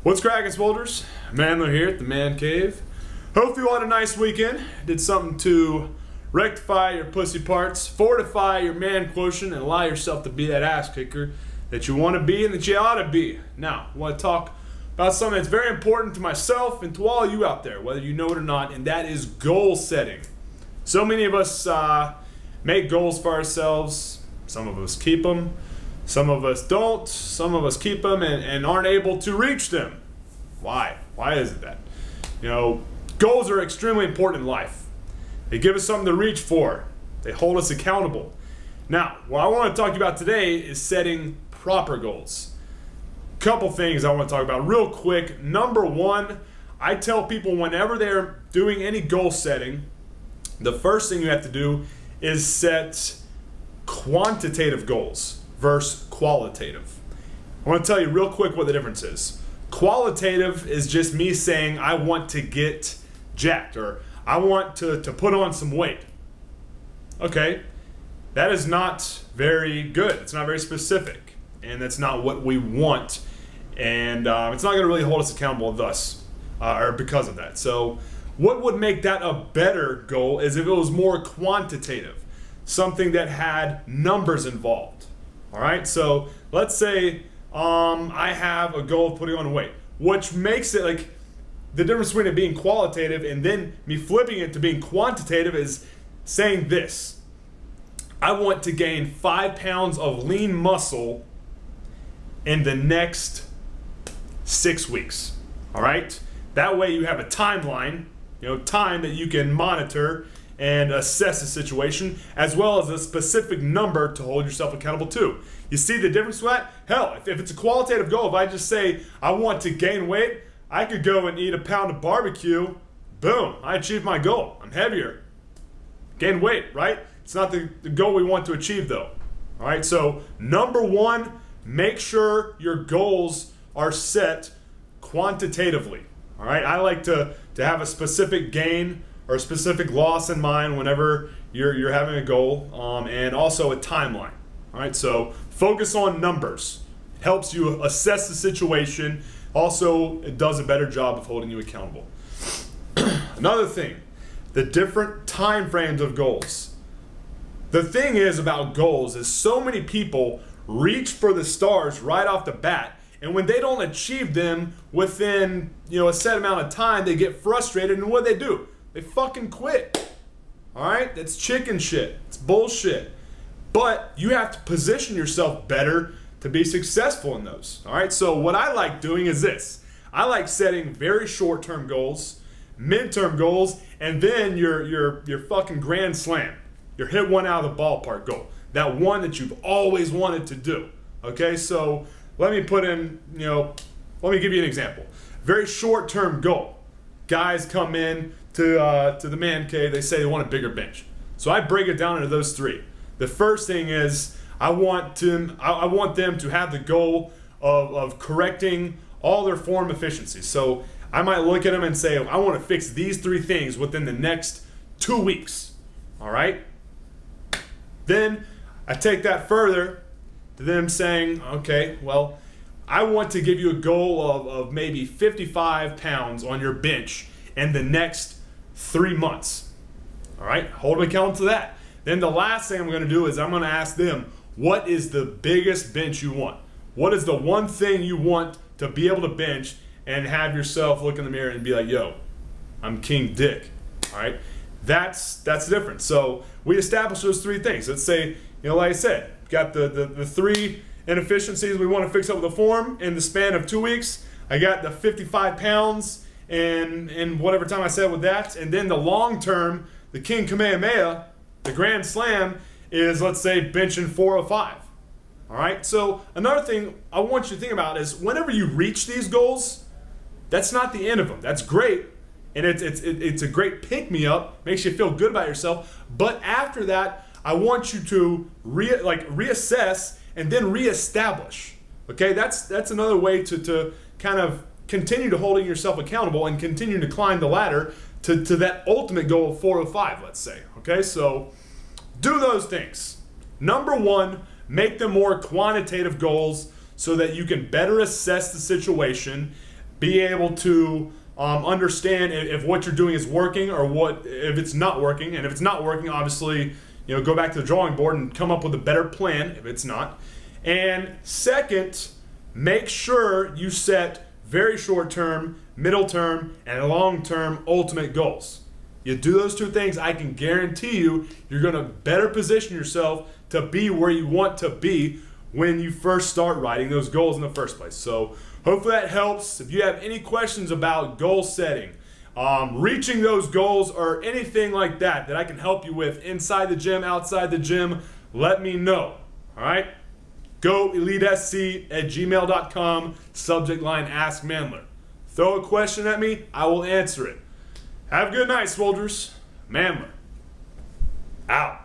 What's cracking, Spolders? MANdler here at the Man Cave. Hope you all had a nice weekend. Did something to rectify your pussy parts, fortify your man quotient, and allow yourself to be that ass kicker that you want to be and that you ought to be. Now, I want to talk about something that's very important to myself and to all you out there, whether you know it or not, and that is goal setting. So many of us make goals for ourselves. Some of us keep them. Some of us don't. Some of us keep them and aren't able to reach them. Why? Why is it that? You know, goals are extremely important in life. They give us something to reach for. They hold us accountable. Now, what I want to talk to you about today is setting proper goals. Couple things I want to talk about real quick. Number one, I tell people whenever they're doing any goal setting, the first thing you have to do is set quantitative goals versus qualitative. I want to tell you real quick what the difference is. Qualitative is just me saying I want to get jacked or I want to put on some weight. Okay, that is not very good. It's not very specific, and that's not what we want, and it's not going to really hold us accountable thus or because of that. So what would make that a better goal is if it was more quantitative, something that had numbers involved. All right, so let's say I have a goal of putting on weight, which makes it like the difference between it being qualitative and then me flipping it to being quantitative is saying this: I want to gain 5 pounds of lean muscle in the next 6 weeks. All right, that way you have a timeline, time that you can monitor and assess the situation, as well as a specific number to hold yourself accountable to. You see the difference with that? Hell, if it's a qualitative goal, if I just say I want to gain weight, I could go and eat a pound of barbecue. Boom, I achieved my goal. I'm heavier. Gain weight, right? It's not the goal we want to achieve though. All right, so number one, make sure your goals are set quantitatively. All right, I like to have a specific gain or a specific loss in mind whenever you're having a goal, and also a timeline. All right, so focus on numbers. It helps you assess the situation. Also, it does a better job of holding you accountable. Another thing, the different time frames of goals. The thing is about goals is so many people reach for the stars right off the bat, and when they don't achieve them within a set amount of time, they get frustrated, and what do? They fucking quit. All right? That's chicken shit. It's bullshit. But you have to position yourself better to be successful in those. All right? So what I like doing is this. I like setting very short-term goals, mid-term goals, and then your fucking grand slam. Your hit one out of the ballpark goal. That one that you've always wanted to do. Okay? So let me put in, let me give you an example. Very short-term goal. Guys come in to the man cave, they say they want a bigger bench. So I break it down into those three. The first thing is I want them to have the goal of correcting all their form efficiencies. So I might look at them and say, I want to fix these 3 things within the next 2 weeks. All right? Then I take that further to them saying, okay, well, I want to give you a goal of maybe 55 pounds on your bench in the next 3 months. All right, hold me accountable to that. Then the last thing I'm going to do is I'm going to ask them, what is the biggest bench you want? What is the one thing you want to be able to bench and have yourself look in the mirror and be like, yo, I'm King Dick. All right, that's the difference. So we establish those 3 things. Let's say, like I said, got the 3 inefficiencies we want to fix up with the form in the span of 2 weeks. I got the 55 pounds and whatever time I said with that, and then the long term, the King Kamehameha, the Grand Slam is, let's say, benching 405. All right. So another thing I want you to think about is whenever you reach these goals, that's not the end of them. That's great, and it's a great pick me up, makes you feel good about yourself. But after that, I want you to reassess and then reestablish. Okay, that's another way to kind of continue to holding yourself accountable and continue to climb the ladder to that ultimate goal of 405, let's say. Okay, so do those things. Number one, make them more quantitative goals so that you can better assess the situation, be able to understand if what you're doing is working or if it's not working. And if it's not working, obviously, go back to the drawing board and come up with a better plan if it's not. And second, make sure you set very short term, middle term, and long term ultimate goals. You do those two things, I can guarantee you, you're going to better position yourself to be where you want to be when you first start writing those goals in the first place. So hopefully that helps. If you have any questions about goal setting, reaching those goals, or anything like that I can help you with inside the gym, outside the gym, let me know. All right? GoEliteSC@gmail.com, subject line Ask MANdler. Throw a question at me, I will answer it. Have a good night, soldiers. MANdler out.